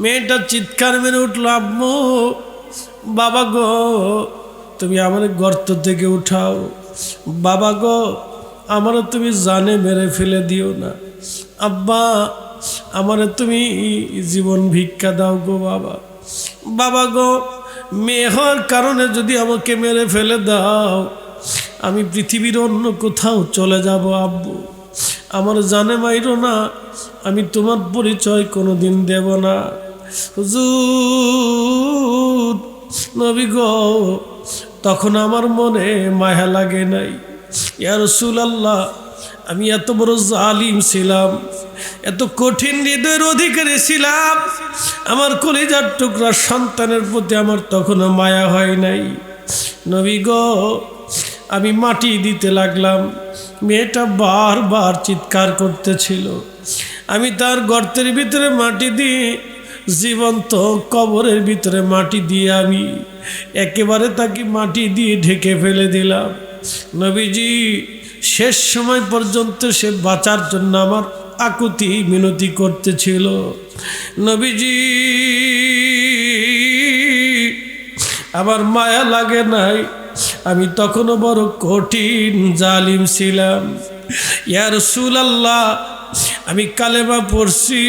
মেয়েটা চিৎকার মেরে উঠল, আম্মু বাবা গো তুমি আমার গর্ত থেকে উঠাও, বাবা গো আমারও তুমি জানে মেরে ফেলে দিও না, আব্বা আমারে তুমি জীবন ভিক্ষা দাও গো বাবা, বাবা গো মেয়ে হওয়ার কারণে যদি আমাকে মেরে ফেলে দাও আমি পৃথিবীর অন্য কোথাও চলে যাব, আব্বু আমার জানে মাইরো না, আমি তোমার পরিচয় কোনোদিন দেব না। হুজুর নবী গো তখন আমার মনে মায়া লাগে নাই, ইয়া রাসূলুল্লাহ আমি এত বড় জালিম ছিলাম, এত কঠিন হৃদয়ের অধিকারী ছিলাম, আমার কলিজার টুকরা সন্তানের প্রতি আমার তখনও মায়া হয় নাই। নবী গো আমি মাটি দিতে লাগলাম, মেয়েটা বারবার চিৎকার করতেছিল, আমি তার গর্তের ভিতরে মাটি দিয়ে জীবন্ত কবরের ভিতরে মাটি দিয়ে আমি একেবারে তাকে মাটি দিয়ে ঢেকে ফেলে দিলাম। নবীজি শেষ সময় পর্যন্ত সে বাঁচার জন্য আমার আকুতি মিনতি করতেছিল। নবীজি আমার মায়া লাগে নাই, আমি তখনও বড় কঠিন জালিম ছিলাম। ইয়া রাসূলুল্লাহ আমি কালেমা পড়ছি,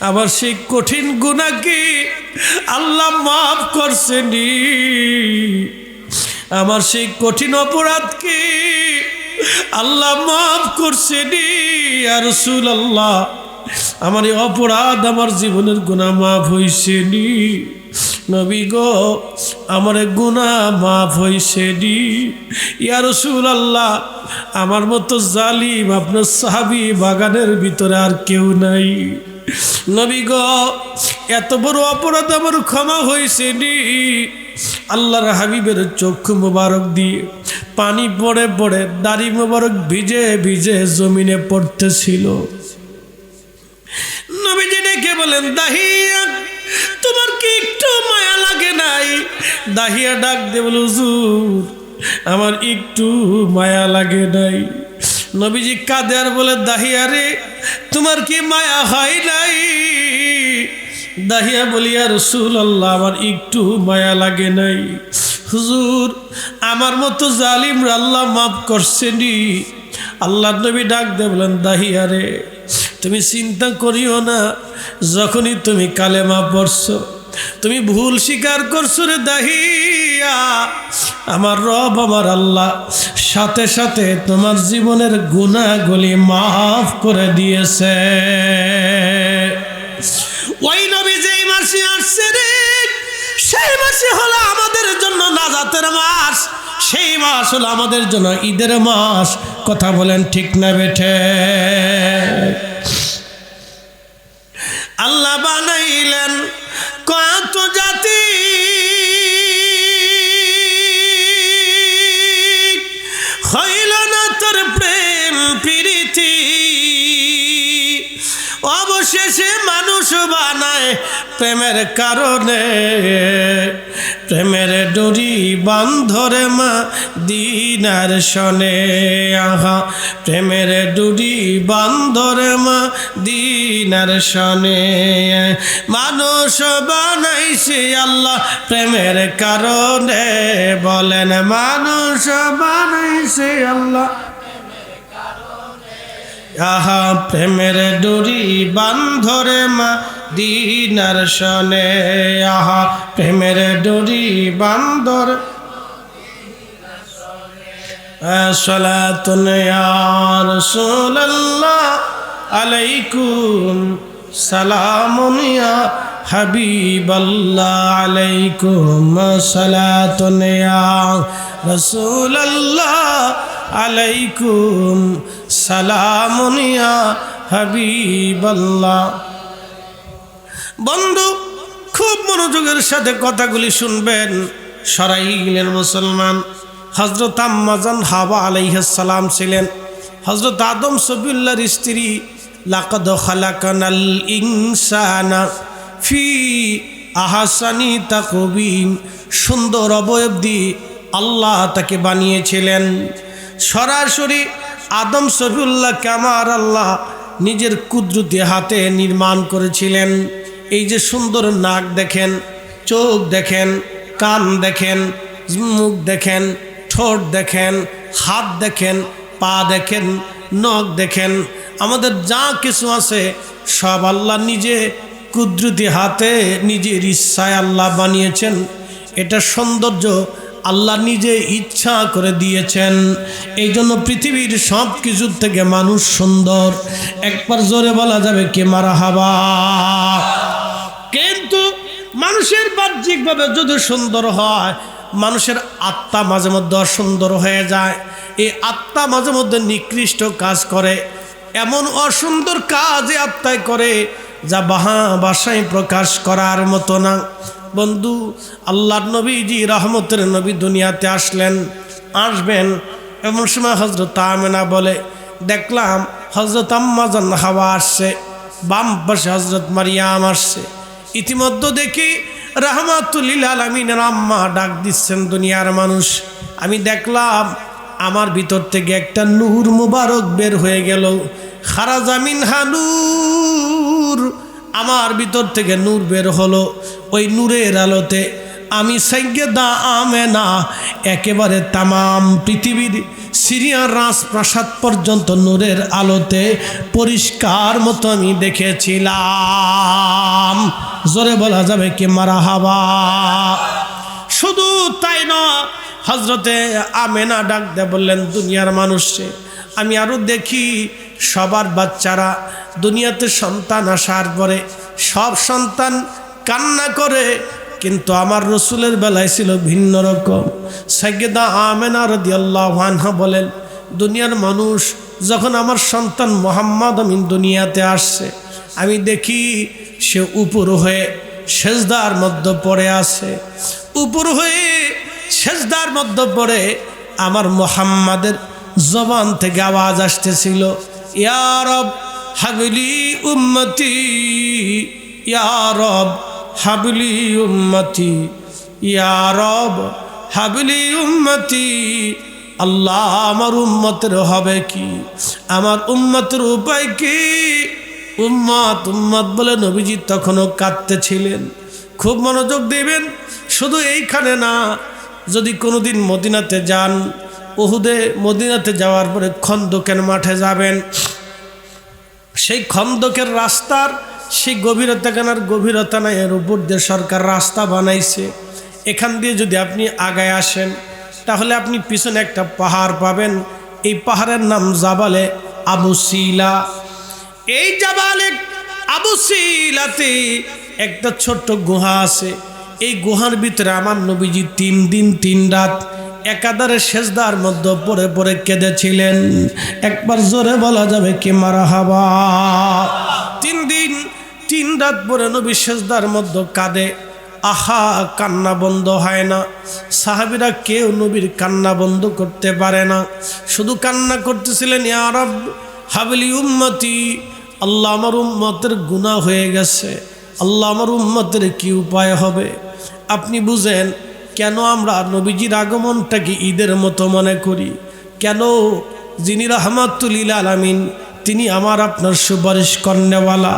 আমার সেই কঠিন গুনাহ কি আল্লাহ মাফ করছেনি, আমার সেই কঠিন অপরাধ কি আল্লাহ মাফ করছেনি। ইয়া রাসূলুল্লাহ আমার এই অপরাধ আমার জীবনের গুনাহ মাফ হইছেনি, নবী গো আমার গুনাহ মাফ হইছেনি। ইয়া রাসূলুল্লাহ আমার মতো জালিম আপনার সাহাবী বাগানের ভিতরে আর কেউ নাই, নবী গো এত বড় অপরাধ আমার ক্ষমা হইছেনি। আল্লাহর হাবিবের চক্ষু মোবারক দিয়ে পানি পড়ে পড়ে দাড়ি মোবারক ভিজে ভিজে জমিনে পড়তেছিল। নবীজি ডেকে বলেন, দাহিয়া তোমার কি একটু মায়া লাগে নাই? দাহিয়া ডাক দিয়ে বলে, হুজুর আমার একটু মায়া লাগে নাই। নবীজি কাঁদে আর বলে, দাহিয়া রে তোমার কি মায়া হয় নাই? দাহিয়া বলি, ইয়া রাসূলুল্লাহ আমার একটু মায়া লাগে নাই। হুজুর আমার মতো জালিম আল্লাহ মাফ করছেনি। আল্লাহ নবী ডাক দিয়ে বলেন, দাহিয়া রে তুমি চিন্তা করিও না, যখনই তুমি কালেমা পড়ছো তুমি ভুল স্বীকার করছো রে দাহিয়া, আমার রব আমার আল্লাহ সাথে সাথে তোমার জীবনের গুনাহগুলি মাফ করে দিয়েছে। ওই নবী যেই মাসে আসছে রে সেই মাসে হলো আমাদের জন্য নাজাতের মাস, সেই মাস হলো আমাদের জন্য ঈদের মাস। কথা বলেন ঠিক না বেঠে? আল্লাহ বানাইলেন কত জাতি, হইল না তোর প্রেম প্রীতি, অবশেষে মানুষ বানায় প্রেমের কারণে, প্রেমের ডোরি বান্ধরে মা দিনার শনে, আহা প্রেমের ডোরি বান্ধরে মা দিনার শনে, মানুষ বানাইছে আল্লাহ প্রেমের কারণে, বলেন মানুষ বানাইছে আল্লাহ, আহা প্রেমের ডোরি বান্ধরে মা দিনার শনে, আহা প্রেমের ডোরি বান্ধর। সালাতুন ইয়া রাসূলুল্লাহ আলাইকুম সালামুন ইয়া হাবিবাল্লাহ, আলাইকুম সালাতুন ইয়া রাসূলুল্লাহ আলাইকুম সালামুন ইয়া হাবিবাল্লাহ। বন্ধু খুব মনোযোগের সাথে কথাগুলি শুনবেন। সরাইলের মুসলমান হযরত আম্মা জান হাওয়া আলাইহিস সালাম ছিলেন হযরত আদম সফিউল্লাহর স্ত্রী। লাকাদ খালাকানাল ইনসানা ফি আহসানি তাকওয়িম, সুন্দর অবয়ব দিয়ে আল্লাহ তাকে বানিয়েছিলেন। সরাসরি আদম সফিউল্লাহকে আমার আল্লাহ নিজের কুদরতি হাতে নির্মাণ করেছিলেন। এই যে সুন্দর নাক দেখেন, চোখ দেখেন, কান দেখেন, মুখ দেখেন, ঠোঁট দেখেন, হাত দেখেন, পা দেখেন, নখ দেখেন, আমাদের যা কিছু আছে সব আল্লাহ নিজে কুদরতি হাতে নিজের ইচ্ছায় আল্লাহ বানিয়েছেন। এটা সৌন্দর্য আল্লাহ নিজে ইচ্ছা করে দিয়েছেন। এই জন্য পৃথিবীর সব কিছুর থেকে মানুষ সুন্দর। একবার জোরে বলা যাবে কি মারহাবা। কিন্তু মানুষের বাহ্যিকভাবে যদি সুন্দর হয়, মানুষের আত্মা মাঝে মধ্যে অসুন্দর হয়ে যায়। এই আত্মা মাঝে মধ্যে নিকৃষ্ট কাজ করে, এমন অসুন্দর কাজ আত্মায় করে যা ভাষায় প্রকাশ করার মতো না। বন্ধু, আল্লাহর নবীজি রহমতের নবী দুনিয়াতে আসবেন এমন সময় হযরত আমেনা বলে, দেখলাম হযরত আম্মা জান হাওয়া আসছে, বাম পাশে হযরত মারিয়াম আসছে। ইতিমধ্যে দেখি রাহমাতুল লিল আলামিনের আম্মা ডাক দিচ্ছেন দুনিয়ার মানুষ। আমি দেখলাম আমার ভিতর থেকে একটা নূর মুবারক বের হয়ে গেল। খারাজা মিনহা নূর, আমার ভিতর থেকে নূর বের হলো। ওই নূরের আলোতে আমি সাইয়্যেদা আমেনা একেবারে তামাম পৃথিবীর সিরিয়ার রাজপ্রাসাদ পর্যন্ত নূরের আলোতে পরিষ্কার মতো আমি দেখেছিলাম। জোরে বলা যাবে কি মারহাবা। শুধু তাই নয়, হযরতে আমেনা ডাক দিয়ে বললেন, দুনিয়ার মানুষে আমি আরও দেখি সবার বাচ্চারা দুনিয়াতে সন্তান আসার পরে সব সন্তান কান্না করে, কিন্তু আমার রসুলের বেলায় ছিল ভিন্ন রকম। সাইয়্যেদা আমেনা রাদিয়াল্লাহু আনহা বলেন, দুনিয়ার মানুষ যখন আমার সন্তান মুহাম্মদ আমিন দুনিয়াতে আসছে, আমি দেখি সে উপর হয়ে সেজদার মধ্যে পড়ে আছে। উপর হয়ে সেজদার মধ্যে পড়ে আমার মুহাম্মাদের জবান থেকে আওয়াজ আসতেছিল, ইয়া রব হাবলি উম্মতি, ইয়া রব হাবলি উম্মতি, ইয়া রব হাবলি উম্মতি। আল্লাহ, আমার উম্মতের হবে কি, আমার উম্মতের উপায় কি? উম্মত উম্মত বলে নবীজি তখনও কাঁদতেছিলেন। খুব মনোযোগ দেবেন। শুধু এইখানে না, যদি কোনোদিন মদিনাতে যান, উহুদে মদিনাতে যাওয়ার পরে খন্দকের মাঠে যাবেন, সেই খন্দকের রাস্তার সেই গভীরতা কেনার গভীরতা নাই, এর উপর দিয়ে সরকার রাস্তা বানাইছে। এখান দিয়ে যদি আপনি আগায় আসেন, তাহলে আপনি পিছনে একটা পাহাড় পাবেন। এই পাহাড়ের নাম জাবালে আবু সিলা। এই জাবালে আবু সিলাতে একটা ছোট্ট গুহা আছে। এই গুহার ভিতরে আমার নবীজি 3 দিন 3 রাত একাধারে সেজদার মধ্যে পড়ে পড়ে কেঁদেছিলেন। একবার জোরে বলা যাবে কি মারহাবা। 3 দিন 3 রাত পরে নবী সেজদার মধ্যে কাঁদে। আহা, কান্না বন্ধ হয় না। সাহাবীরা কেউ নবীর কান্না বন্ধ করতে পারে না, শুধু কান্না করতেছিলেন, ইয়া রব হাবলি উম্মতি, আল্লাহ আমার উম্মতের গুনাহ হয়ে গেছে, আল্লাহ আমার উম্মতের কি উপায় হবে? আপনি বুঝেন কেন আমরা নবীজির আগমনটাকে ঈদের মতো মনে করি? কেন? যিনি রাহমাতুল লিল আলামিন, তিনি আমার আপনার সুপারিশ করনেওয়ালা,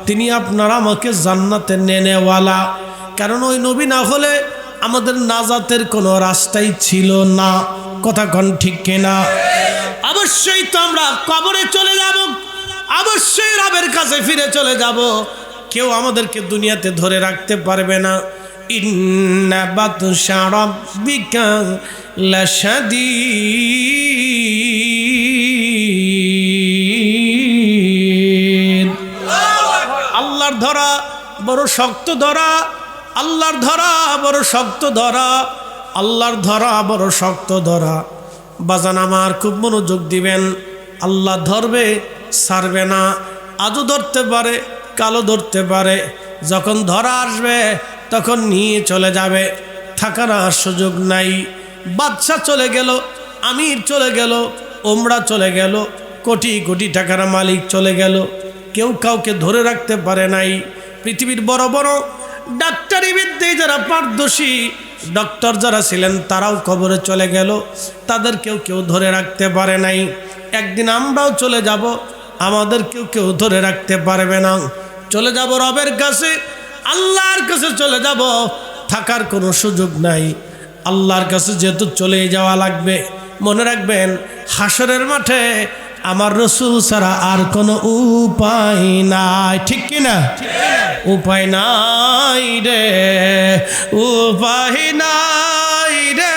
তিনি আপনার আমাকে জান্নাতে নেনেওয়ালা। কারণ ওই নবী না হলে আমাদের নাজাতের কোনো রাস্তাই ছিল না। কথা কোন ঠিক কিনা? অবশ্যই তো আমরা কবরে চলে যাব, অবশ্যই রবের কাছে ফিরে চলে যাব। কেউ আমাদেরকে দুনিয়াতে ধরে রাখতে পারবে না। ইন্না বাতশা রাব্বিকা লাশাদীদ। আল্লাহর ধরা বড় শক্ত ধরা, আল্লাহর ধরা বড় শক্ত ধরা, আল্লাহর ধরা বড় শক্ত ধরা। বাজান আমার খুব মনোযোগ দিবেন। আল্লাহ ধরবে, ছাড়বে না। আজও ধরতে পারে, কালো ধরতে পারে। যখন ধরা আসবে তখন নিয়ে চলে যাবে, থাকার আর সুযোগ নাই। বাদশা চলে গেল, আমির চলে গেল, ওমরা চলে গেল, কোটি কোটি টাকার মালিক চলে গেল, কেউ কাউকে ধরে রাখতে পারে নাই। পৃথিবীর বড় বড় ডাক্তারি বিদ্যায় যারা পারদর্শী ডক্টর যারা ছিলেন, তারাও কবরে চলে গেল, তাদের কেউ ধরে রাখতে পারে নাই। একদিন আমরাও চলে যাব, আমাদের কেউ ধরে রাখতে পারবে না। চলে যাব রবের কাছে, আল্লাহর কাছে চলে যাব, থাকার কোনো সুযোগ নাই। আল্লাহর কাছে যেহেতু চলে যাওয়া লাগবে, মনে রাখবেন হাসরের মাঠে আমার রসুল ছাড়া আর কোনো উপায় নাই। ঠিক কিনা? উপায় নাই রে, উপায় নাই রে,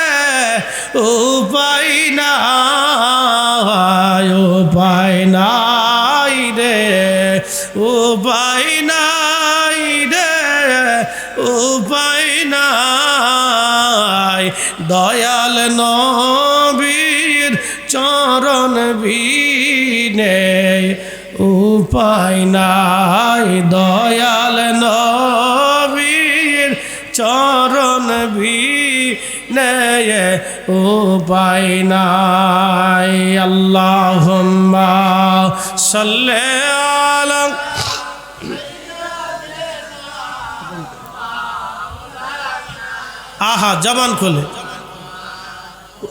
উপায় নাই, উপায় নাই রে, উপায় নাই রে, উপায় নাই। দয়াল নবীর চরণ বিনে উপায় নাই, দয়াল নবীর চরণ বিনে উপায় নাই। আল্লাহুম্মা সাল্লি আলা আহা জবান খুলে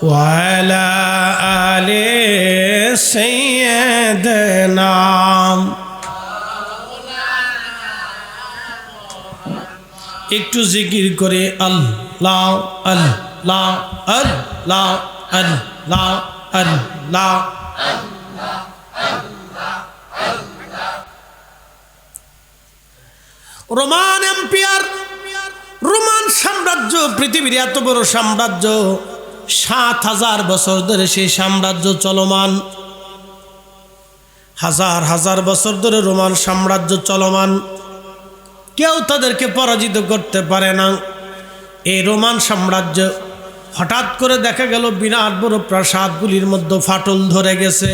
ওয়ালা আলে সাইয়্যিদিনা। একটু জিকির করে আল্লাহ আল্লাহ আল্লাহ আল্লাহ আল্লাহ। রোমান এম্পায়ার, রোমান সাম্রাজ্য, পৃথিবীর এত বড় সাম্রাজ্য, ৭,০০০ বছর ধরে সেই সাম্রাজ্য চলমান। হাজার হাজার বছর ধরে রোমান সাম্রাজ্য চলমান, কেউ তাদেরকে পরাজিত করতে পারে না। এই রোমান সাম্রাজ্য হঠাৎ করে দেখা গেল বিরাট বড় প্রাসাদগুলির মধ্যে ফাটল ধরে গেছে,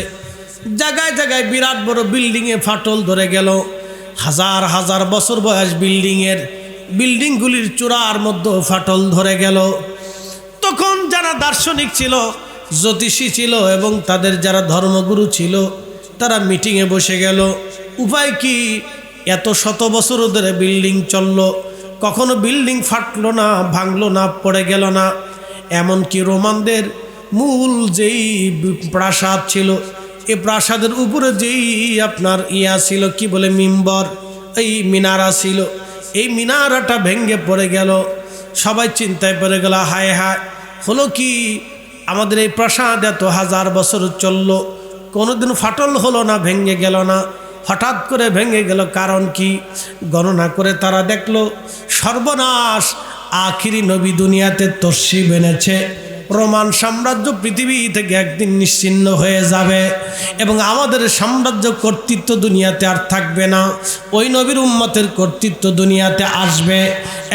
জায়গায় জায়গায় বিরাট বড় বিল্ডিংয়ে ফাটল ধরে গেল। হাজার হাজার বছর বয়স বিল্ডিংগুলির চূড়ার মধ্যে ফাটল ধরে গেল। তখন যারা দার্শনিক ছিল, জ্যোতিষী ছিল এবং তাদের যারা ধর্মগুরু ছিল, তারা মিটিংয়ে বসে গেল। উপায় কি? এত শত বছর ধরে বিল্ডিং চলল, কখনো বিল্ডিং ফাটলো না, ভাঙলো না, পড়ে গেল না। এমনকি রোমানদের মূল যেই প্রাসাদ ছিল, এই প্রাসাদের উপরে যেই আপনার ছিল, কি বলে, মিম্বর, এই মিনারা ছিল, এই মিনারাটা ভেঙে পড়ে গেল। সবাই চিন্তায় পড়ে গেল, হায় হায়, হলো কি? আমাদের এই প্রাসাদ এত হাজার বছর চললো, কোনোদিন ফাটল হলো না, ভেঙে গেল না, হঠাৎ করে ভেঙে গেল, কারণ কি? গণনা করে তারা দেখলো সর্বনাশ, আখিরি নবী দুনিয়াতে তশরিফ এনেছে। রোমান সাম্রাজ্য পৃথিবী থেকে একদিন নিশ্চিহ্ন হয়ে যাবে এবং আমাদের সাম্রাজ্য কর্তৃত্ব দুনিয়াতে আর থাকবে না। ওই নবীর উম্মতের কর্তৃত্ব দুনিয়াতে আসবে।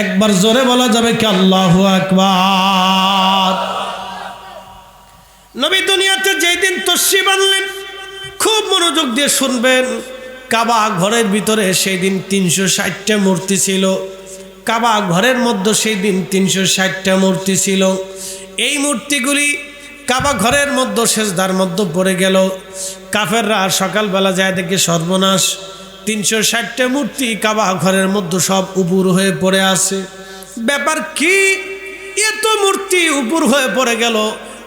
একবার জোরে বলা যাবে কি আল্লাহু আকবার। নবী দুনিয়াতে যেই দিন তশরিফ আনলেন, খুব মনোযোগ দিয়ে শুনবেন, কাবা ঘরের ভিতরে সেই দিন ৩৬০টা মূর্তি ছিল। কাবা ঘরের মধ্যে সেই দিন ৩৬০টা মূর্তি ছিল। এই মূর্তিগুলি কাবা ঘরের মধ্যে সেজদার মধ্যে পড়ে গেল। কাফেররা সকালবেলা যায় দেখে সর্বনাশ, ৩৬০টা মূর্তি কাবা ঘরের মধ্যে সব উপুর হয়ে পড়ে আছে। ব্যাপার কি? এত মূর্তি উপুর হয়ে পড়ে গেল,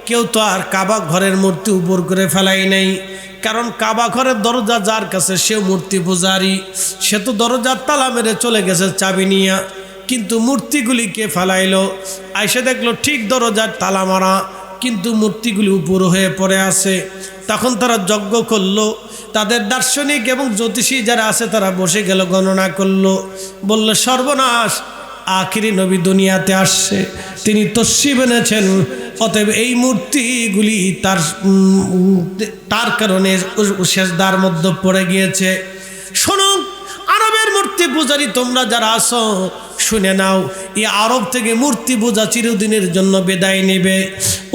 কেউ তো আর কাবা ঘরের মূর্তি উপর করে ফেলাই নাই, কারণ কাবা ঘরের দরজা যার কাছে সে মূর্তি পূজারি, সে তো দরজার তালা মেরে চলে গেছে চাবি নিয়া। কিন্তু মূর্তিগুলি কে ফেলাইলো? আইসে দেখলো ঠিক দরজার তালা মারা, কিন্তু মূর্তিগুলি উপর হয়ে পড়ে আছে। তখন তারা যজ্ঞ করলো, তাদের দার্শনিক এবং জ্যোতিষী যারা আছে তারা বসে গেল, গণনা করলো, বললো সর্বনাশ, আখিরি নবী দুনিয়াতে আসছে, তিনি তশরিফ এনেছেন, অতএব এই মূর্তিগুলি তার কারণে সেজদার মধ্যে পড়ে গিয়েছে। শোনো আরবের মূর্তি পূজারী তোমরা যারা আছো, শুনে নাও, এই আরব থেকে মূর্তি পূজা চিরদিনের জন্য বিদায় নেবে।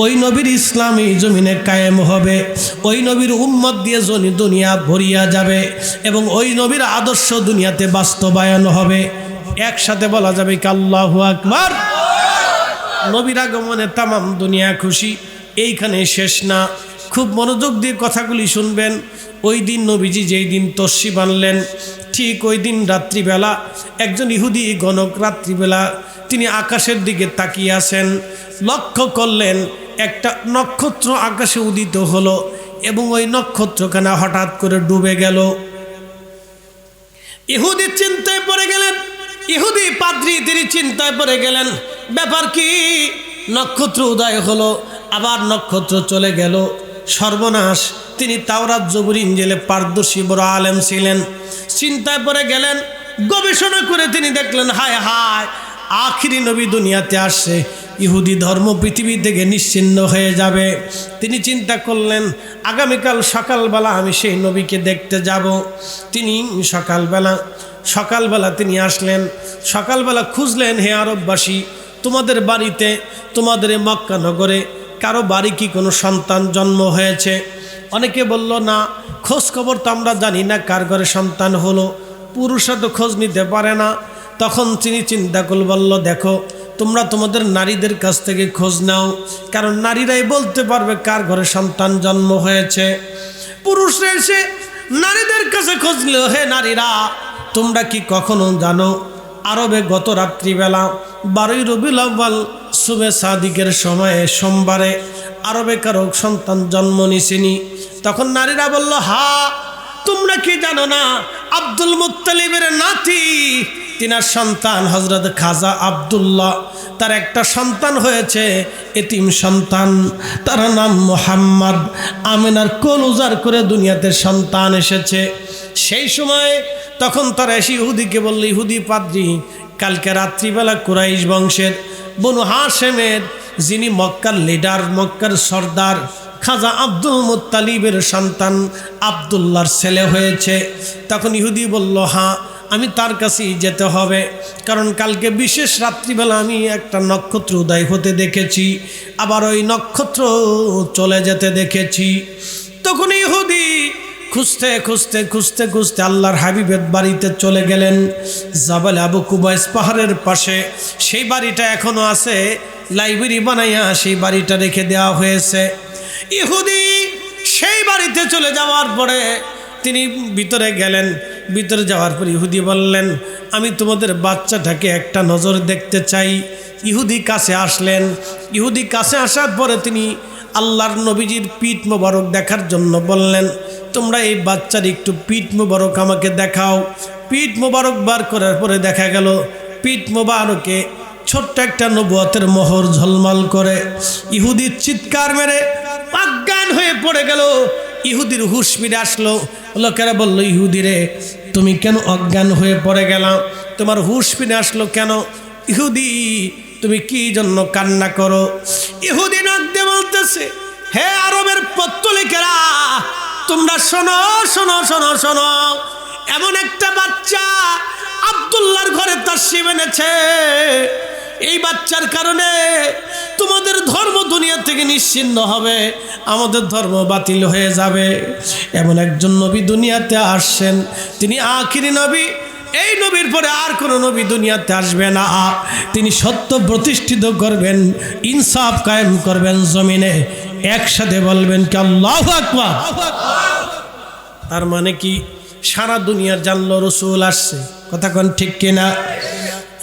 ওই নবীর ইসলাম এই জমিনে কায়েম হবে, ওই নবীর উম্মত দিয়ে দুনিয়া ভরিয়া যাবে এবং ওই নবীর আদর্শ দুনিয়াতে বাস্তবায়ন হবে। একসাথে বলা যাবে কি আল্লাহু আকবার। নবীর আগমনে তামাম দুনিয়া খুশি। এইখানে শেষ না, খুব মনোযোগ দিয়ে কথাগুলি শুনবেন। ওই দিন নবীজি যেই দিন তশরিফ আনলেন, ঠিক ওই দিন রাত্রিবেলা একজন ইহুদি গণক রাত্রিবেলা তিনি আকাশের দিকে তাকিয়ে আছেন, লক্ষ্য করলেন একটা নক্ষত্র আকাশে উদিত হলো। এবং ওই নক্ষত্রখানা হঠাৎ করে ডুবে গেল। ইহুদি চিন্তায় পড়ে গেলেন, ইহুদি পাদ্রী তিনি চিন্তায় পড়ে গেলেন, ব্যাপার কি? নক্ষত্র উদয় হলো, আবার নক্ষত্র চলে গেল, সর্বনাশ। তিনি তাওরাত জবুর ইনজিলে পারদর্শী বড় আলেম ছিলেন, চিন্তায় পড়ে গেলেন। গবেষণা করে তিনি দেখলেন, হায় হায়, আখিরি নবী দুনিয়াতে আসছে, ইহুদি ধর্ম পৃথিবী থেকে নিশ্চিহ্ন হয়ে যাবে। তিনি চিন্তা করলেন, আগামীকাল সকালবেলা আমি সেই নবীকে দেখতে যাব। তিনি সকালবেলা তিনি আসলেন, সকালবেলা খুঁজলেন, হে আরববাসী, তোমাদের বাড়িতে, তোমাদের মক্কা নগরে কারো বাড়ি কি কোনো সন্তান জন্ম হয়েছে? অনেকে বলল, না, খোঁজ খবর তো আমরা জানি না কার ঘরে সন্তান হলো, পুরুষরা তো খোঁজ নিতে পারে না। তখন তিনি চিন্তা করল, বলল, দেখো, তোমরা তোমাদের নারীদের কাছ থেকে খোঁজ নাও, কারণ নারীরাই বলতে পারবে কার ঘরে সন্তান জন্ম হয়েছে। পুরুষরা এসে নারীদের কাছে খোঁজ নিল, হে নারীরা, তোমরা কি কখনো জানো আরবে গত রাত্রিবেলা 12ই রবিউল আউয়াল সুবে সাদিকের সময়ে সোমবারে আরবে কারো সন্তান জন্ম নিছেনি? তখন নারীরা বলল, হা, তোমরা কি জানো না আব্দুল মুত্তালিবের নাতি, তিনার সন্তান হযরত খাজা আব্দুল্লাহ, তার একটা সন্তান হয়েছে, এতিম সন্তান, তার নাম মুহাম্মদ। আমিনার কোল উজাড় করে দুনিয়াতে সন্তান এসেছে। সেই সময় তখন তারা এসে ইহুদিকে বলল, ইহুদি পাদ্রী, কালকে রাত্রিবেলা কুরাইশ বংশের বনু হাশেমের যিনি মক্কার লিডার, মক্কার সর্দার খাজা আব্দুল মুত্তালিবের সন্তান আব্দুল্লাহর ছেলে হয়েছে। তখন ইহুদি বলল, হ্যাঁ, আমি তার কাছেই যেতে হবে, কারণ কালকে বিশেষ রাত্রিবেলা আমি একটা নক্ষত্র উদয় হতে দেখেছি, আবার ওই নক্ষত্র চলে যেতে দেখেছি। তখন ইহুদি খুঁজতে খুঁজতে খুঁজতে খুঁজতে আল্লাহর হাবিবের বাড়িতে চলে গেলেন, জাবাল আবু কুবাইস পাহাড়ের পাশে। সেই বাড়িটা এখনো আছে, লাইব্রেরি বানাইয়া সেই বাড়িটা রেখে দেওয়া হয়েছে। ইহুদি সেই বাড়িতে চলে যাওয়ার পরে তিনি ভিতরে গেলেন। ভিতরে যাওয়ার পর ইহুদি বললেন, আমি তোমাদের বাচ্চাটাকে একটা নজর দেখতে চাই। ইহুদি কাছে আসলেন। ইহুদি কাছে আসার পরে তিনি আল্লাহর নবীজির পিঠ মোবারক দেখার জন্য বললেন, তোমরা এই বাচ্চার একটু পিঠ মোবারক আমাকে দেখাও। পিঠ মোবারক বার করার পরে দেখা গেল পিঠ মোবারকে ছোট্ট একটা নবুয়তের মোহর ঝলমল করে। ইহুদির চিৎকার মেরে অজ্ঞান হয়ে পড়ে গেল। ইহুদির হুঁশ ফিরে আসলো। লোকেরা বলল, ইহুদি রে, তুমি কেন অজ্ঞান হয়ে পড়ে গেলাম? তোমার হুঁশ ফিরে আসলো কেন? ইহুদি, তুমি কি জন্য কান্না করো? ইহুদি নাক দিয়ে বলতেছে, হে আরবের পত্তলিকেরা, তোমরা শোনো শোনো শোনো শোনো, এমন একটা বাচ্চা আব্দুল্লাহর ঘরে তাশরীফ এনেছে। এই বাচ্চার কারণে তোমাদের ধর্ম দুনিয়া থেকে নিশ্চিহ্ন হবে, আমাদের ধর্ম বাতিল হয়ে যাবে। এমন একজন নবী দুনিয়াতে আসছেন, তিনি আখিরি নবী। এই নবীর পরে আর কোনো নবী দুনিয়াতে আসবে না। তিনি সত্য প্রতিষ্ঠিত করবেন, ইনসাফ কায়েম করবেন জমিনে। একসাথে বলবেন কি আল্লাহু আকবার। তার মানে কি, সারা দুনিয়া জানলো রসুল আসছে। কথা কোন ঠিক কিনা?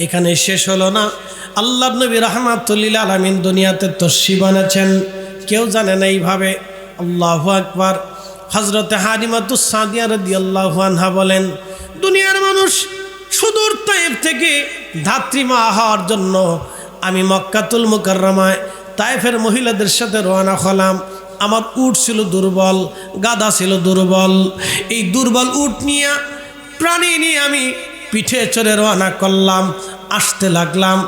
এখানে শেষ হলো না। আল্লাহ নবী রাহমাতুল লিল আলামিন দুনিয়াতে তশরিফ এনেছেন, কেউ জানে না এইভাবে। আল্লাহু আকবার। হযরতে হালিমাতুস সাদিয়া রাদিয়াল্লাহু আনহা বলেন, দুনিয়ার মানুষ সুদূর তায়েফ থেকে ধাত্রীমা হওয়ার জন্য আমি মক্কাতুল মুকাররমায় তায়েফের মহিলাদের সাথে রওনা হলাম। আমার উট ছিল দুর্বল, গাধা ছিল দুর্বল। এই দুর্বল উট নিয়ে, প্রাণী নিয়ে আমি পিঠে চড়ে রওনা করলাম। আসতে লাগলাম।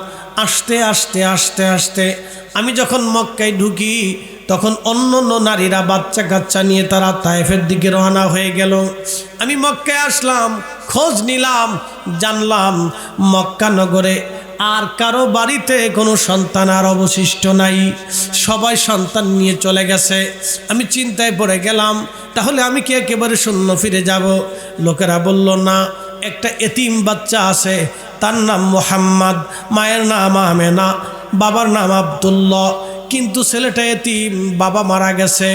আস্তে আস্তে আস্তে আস্তে আমি যখন মক্কায় ঢুকি, তখন অন্য নারীরা বাচ্চা কাচ্চা নিয়ে তারা তায়েফের দিকে রওনা হয়ে গেল। আমি মক্কায় আসলাম, খোঁজ নিলাম, জানলাম মক্কা নগরে আর কারো বাড়িতে কোনো সন্তান আর অবশিষ্ট নাই, সবাই সন্তান নিয়ে চলে গেছে। আমি চিন্তায় পড়ে গেলাম, তাহলে আমি কি একেবারে শূন্য ফিরে যাব? লোকেরা বলল, না, একটা এতিম বাচ্চা আছে, তার নাম মুহাম্মদ, মায়ের নাম আমেনা, বাবার নাম আব্দুল্লাহ, কিন্তু ছেলেটা এতিম, বাবা মারা গেছে,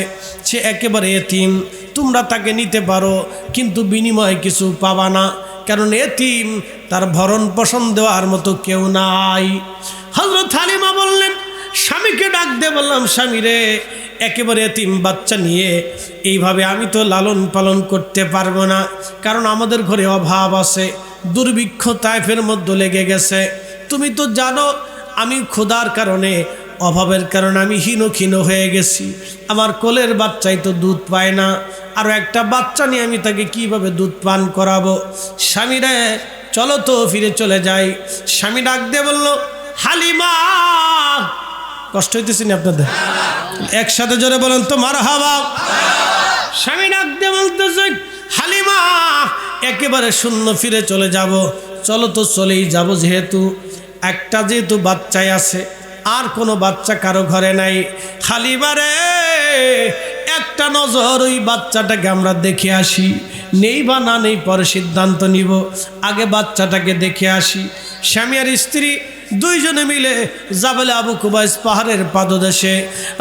সে একেবারে এতিম। তোমরা তাকে নিতে পারো, কিন্তু বিনিময়ে কিছু পাবা না, কারণ এতিম, তার ভরণ পোষণ দেওয়ার মতো কেউ নাই। হযরত হালিমা বললেন, স্বামীকে ডাক দিয়ে বললাম, স্বামী রে, একেবারে এতিম বাচ্চা নিয়ে এইভাবে আমি তো লালন পালন করতে পারবো না, কারণ আমাদের ঘরে অভাব আছে, দুর্ভিক্ষ তাইফের মধ্যে লেগে গেছে। তুমি তো জানো আমি ক্ষুধার কারণে, অভাবের কারণে আমি হীন হয়ে গেছি। আমার কোলের বাচ্চাই তো দুধ পায় না, আরও একটা বাচ্চা নিয়ে আমি তাকে কিভাবে দুধ পান করাবো? স্বামীরে চলো তো ফিরে চলে যাই। স্বামী ডাক দিয়ে বলল, হালিমা। কষ্ট হইতেছে না আপনাদের? একসাথে জোরে বলেন তো মারহাবা। স্বামী ডাক দিয়ে বলতেছে, হালিমা একেবারে শূন্য ফিরে চলে যাব। চলো তো চলেই যাব, যেহেতু বাচ্চাই আছে, আর কোনো বাচ্চা কারো ঘরে নাই। হালিমা রে, একটা নজর ওই বাচ্চাটাকে আমরা দেখে আসি, নেই বা না নেই পরে সিদ্ধান্ত নিব, আগে বাচ্চাটাকে দেখে আসি। স্বামী আর স্ত্রী দুইজনে মিলে জাবেলে আবু কুবাইস পাহাড়ের পাদদেশে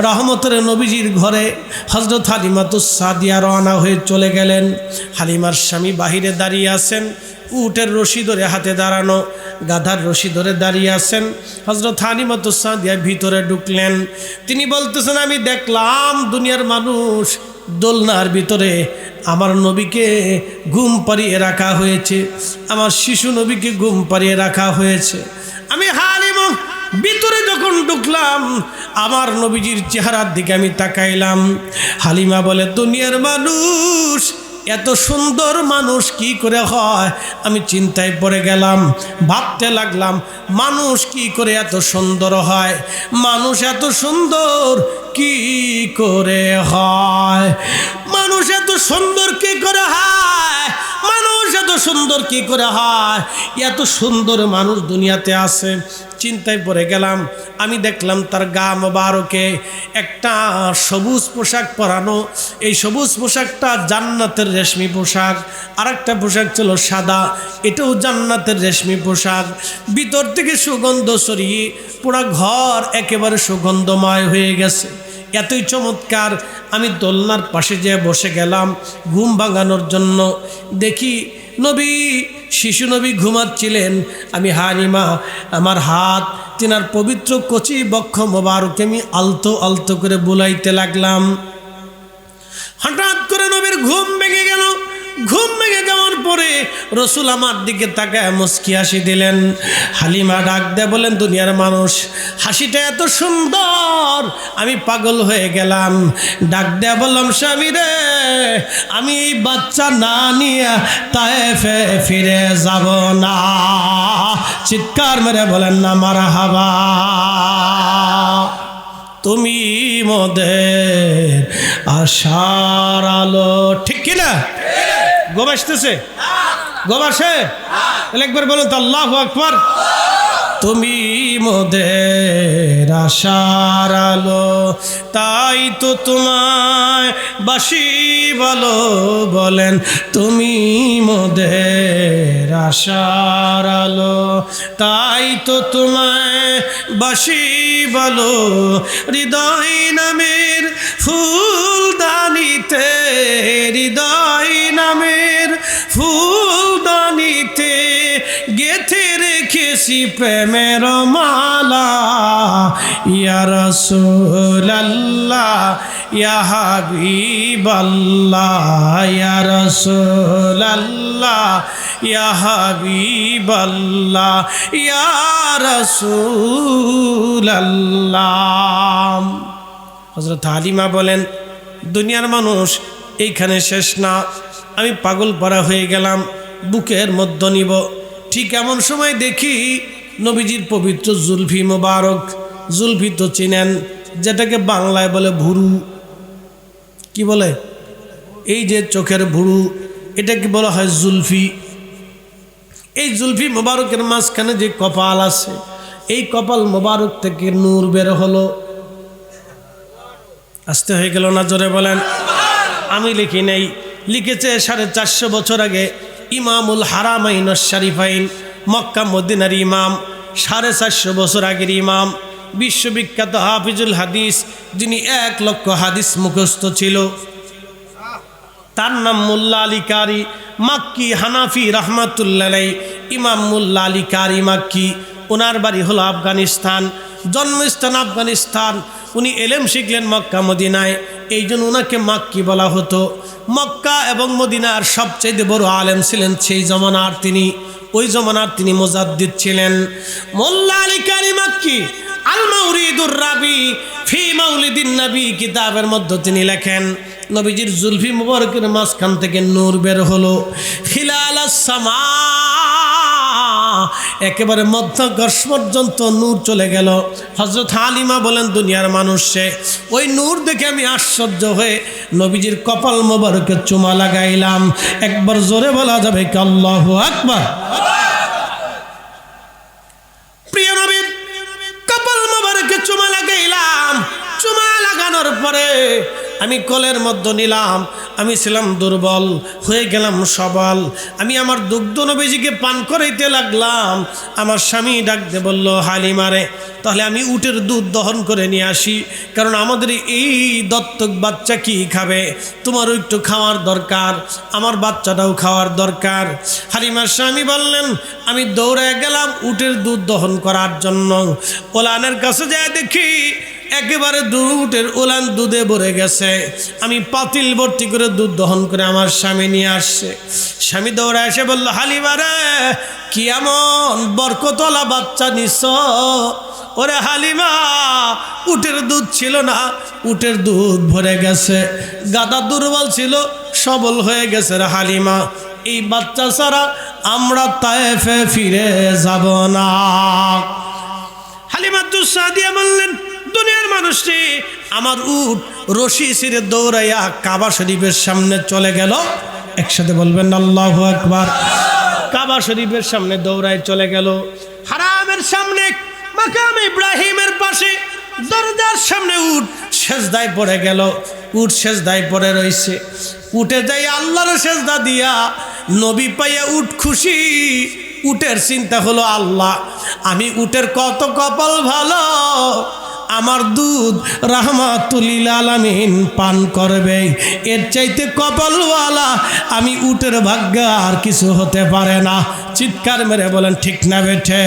রহমতের নবীজির ঘরে হযরত হালিমাতুস সাদিয়া রওনা হয়ে চলে গেলেন। হালিমার স্বামী বাহিরে দাঁড়িয়ে আছেন, উটের রশি ধরে হাতে দাঁড়ানো, গাধার রশি ধরে দাঁড়িয়ে আছেন। হযরত হালিমাতুস সাদিয়া ভিতরে ঢুকলেন। তিনি বলতেছেন, আমি দেখলাম দুনিয়ার মানুষ দোলনার ভিতরে আমার নবীকে ঘুম পাড়িয়ে রাখা হয়েছে, আমার শিশু নবীকে ঘুম পাড়িয়ে রাখা হয়েছে। আমি হালিমা ভিতরে যখন ঢুকলাম, আমার নবীজির চেহারার দিকে আমি তাকাইলাম। হালিমা বলে, দুনিয়ার মানুষ এত সুন্দর মানুষ কি করে হয়? আমি চিন্তায় পড়ে গেলাম, ভাবতে লাগলাম মানুষ কি করে এত সুন্দর হয়, মানুষ এত সুন্দর কি করে হয়, মানুষ এত সুন্দর কি করে হয়, মানুষ এত সুন্দর কি করে হয়, এত সুন্দর মানুষ দুনিয়াতে আছে। চিন্তায় পড়ে গেলাম। আমি দেখলাম তার গা মোবারকে একটা সবুজ পোশাক পরানো। এই সবুজ পোশাকটা জান্নাতের রেশমি পোশাক। আর একটা পোশাক ছিল সাদা, এটাও জান্নাতের রেশমি পোশাক। ভিতর থেকে সুগন্ধ ছড়িয়ে পুরো ঘর একেবারে সুগন্ধময় হয়ে গেছে, এতই চমৎকার। আমি দোলনার পাশে যেয়ে বসে গেলাম ঘুম ভাঙানোর জন্য। দেখি নবী, শিশু নবী ঘুমাচ্ছিলেন। আমি হালিমা আমার হাত তিনার পবিত্র কচি বক্ষ মোবারকে আমি আলতো আলতো করে বুলাইতে লাগলাম। হঠাৎ করে নবীর ঘুম ভেঙে গেল। ঘুম ভেঙে যাওয়ার পরে রসুল আমার দিকে তাকায় মুস্কি হাসি দিলেন। হালিমা ডাক দেয় বলেন, দুনিয়ার মানুষ হাসিটা এত সুন্দর আমি পাগল হয়ে গেলাম। ডাক দেয়া বললাম, স্বামী রে, আমি এই বাচ্চা না নিয়ে তায়েফে ফিরে যাব না। চিৎকার মেরে বলেন না মারহাবা। তুমি মোদের আশার আলো, ঠিক কিনা? ঘুম আসতেছে? ঘুম আসে? একবার বলুন তো আল্লাহু আকবার। তুমি মোদের আশার আলো, তাই তো তোমায় বাসি ভালো বলেন। তুমি মোদের আশার আলো, তাই তো তোমায় বাসি ভালো। হৃদয় নামের ফুলদানিতে, হৃদয় নামের ফুলদানিতে গেথে রেখেছি প্রেমের মালা। ইয়া রাসূলুল্লাহ, ইয়া হাবিবাল্লাহ, ইয়া রাসূলুল্লাহ, ইয়া হাবিবাল্লাহ, ইয়া রাসূলুল্লাহ। হযরত হালিমা বলেন, দুনিয়ার মানুষ এইখানে শেষ না, আমি পাগল পারা হয়ে গেলাম, বুকের মধ্যে নিব। ঠিক এমন সময় দেখি নবীজির পবিত্র জুলফি মোবারক। জুলফি তো চিনেন, যেটাকে বাংলায় বলে ভুরু। কি বলে? এই যে চোখের ভুরু, এটাকে বলা হয় জুলফি। এই জুলফি মোবারকের মাঝখানে যে কপাল আছে, এই কপাল মোবারক থেকে নূর বের হলো। আসতে হয়ে গেল না? জোরে বলেন। আমি লিখি নেই, লিখেছে 450 বছর আগে ইমামুল হারামাইন শরীফাইন, মক্কা মদিনার ইমাম, 450 বছর আগের ইমাম, বিশ্ববিখ্যাত হাফিজুল হাদিস, যিনি 1 লক্ষ হাদিস মুখস্থ ছিল। তার নাম মোল্লা আলী কারি মাক্কি হানাফি রহমাতুল্লাহ আলাইহি। ইমাম মোল্লা আলী কারি মাক্কি, ওনার বাড়ি হলো আফগানিস্তান, জন্মস্থান আফগানিস্তান। উনি এলেম শিখলেন মক্কা মদিনায়, এই জন্য ওনাকে মাক্কি বলা হতো। মক্কা এবং মদিনার সবচেয়ে বড় আলেম ছিলেন সেই জমানার তিনি, ওই জমানার তিনি মুজাদ্দিদ ছিলেন। মোল্লা আলী কারি মাক্কি আল মাউরিদুর রাবি ফি মাউলিদিন নবী কিতাবের মধ্যে তিনি লেখেন, নবীজির জুলফি মুবারকের মাঝখান থেকে নূর বের হলো, খিলালাস সামা, একেবারে মধ্যকর্ষ পর্যন্ত নূর চলে গেল। হযরত হালিমা বলেন, দুনিয়ার মানুষ সে, ওই নূর দেখে আমি আশ্চর্য হয়ে নবীজির কপাল মোবারকে চুমা লাগাইলাম। একবার জোরে বলা যাবে কি আল্লাহু আকবার? প্রিয় নবীর কপাল মোবারকে চুমা লাগাইলাম। চুমা লাগানোর পরে আমি কোলের মধ্যে নিলাম। আমি ছিলাম দুর্বল, হয়ে গেলাম সবল। আমি আমার দুগ্ধ নবীজিকে পান করাইতে লাগলাম। আমার স্বামী ডাকতে বলল, হালিমারে, তাহলে আমি উটের দুধ দহন করে নিয়ে আসি, কারণ আমাদের এই দত্তক বাচ্চা কি খাবে, তোমারও একটু খাওয়ার দরকার, আমার বাচ্চাটাও খাওয়ার দরকার। হালিমার স্বামী বললেন, আমি দৌড়ে গেলাম উটের দুধ দহন করার জন্য। ওলানের কাছে যায় দেখি একেবারে উটের ওলান দুধে ভরে গেছে। আমি পাতিল ভর্তি করে দুধ দহন করে আমার স্বামী নিয়ে আসছে। স্বামী দৌড়ে এসে বলল, হালিমারে, কি এমন বরকতওয়ালা বাচ্চা নিছ? ওরে হালিমা, উটের দুধ ছিল না, উটের দুধ ভরে গেছে। গাদা দুর্বল ছিল, সবল হয়ে গেছে রে হালিমা। এই বাচ্চা ছাড়া আমরা তায়েফে ফিরে যাব না। হালিমা দুঃসাদিয়া বললেন, দুনিয়ার মানুষটি, আমার উট রশি ছিঁড়ে দৌড়াইয়া কাবা শরীফের সামনে চলে গেল। একসাথে বলবেন আল্লাহু আকবার। কাবা শরীফের সামনে দৌড়ায় চলে গেল। হারামের সামনে মাকাম ইব্রাহিমের পাশে দরজার সামনে উট সেজদায় পড়ে গেল। উট সেজদায় পড়ে রইছে। উঠে যাই আল্লাহর সেজদা দিয়া নবী পাইয়া উট খুশি। উটের চিন্তা হলো, আল্লাহ, আমি উটের কত কপাল ভালো, আমার দুধ রাহমাতুল আলামিন পান করবে। এর চাইতে কপালওয়ালা আমি উটের ভাগ্য আর কিছু হতে পারে না। চিৎকার মেরে বলেন ঠিক না বেঠে?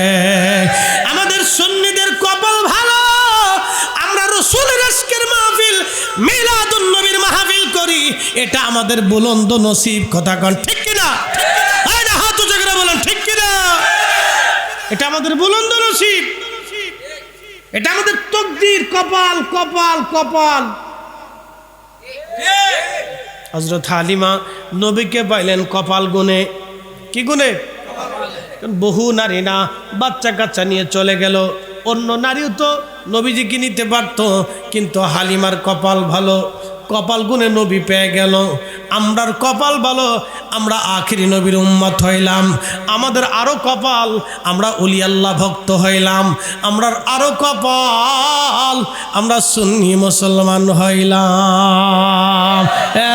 আমাদের সুন্নিদের কপাল ভালো, আমরা রাসূলের আজকের মাহফিল মিলাদুন নবীর মাহফিল করি, এটা আমাদের বুলন্দ নসিব। কথা কন ঠিক কিনা? হাত উঁচু করে বলেন ঠিক কিনা? এটা আমাদের বুলন্দ নসিব, এটা আমাদের তকদির। কপাল কপাল কপাল। হযরত হালিমা নবীকে পাইলেন কপাল গুনে। কি গুনে? বহু নারী না বাচ্চা কাচ্চা নিয়ে চলে গেল। অন্য নারীও তো নবীজিকে নিতে পারত, কিন্তু হালিমার কপাল ভালো, কপাল গুনে নবী পেয়ে গেল। আমরার কপাল ভালো, আমরা আখিরি নবীর উম্মত হইলাম। আমাদের আরো কপাল, আমরা ওলি আল্লাহ ভক্ত হইলাম। আমরার আরো কপাল, আমরা সুন্নি মুসলমান হইলাম।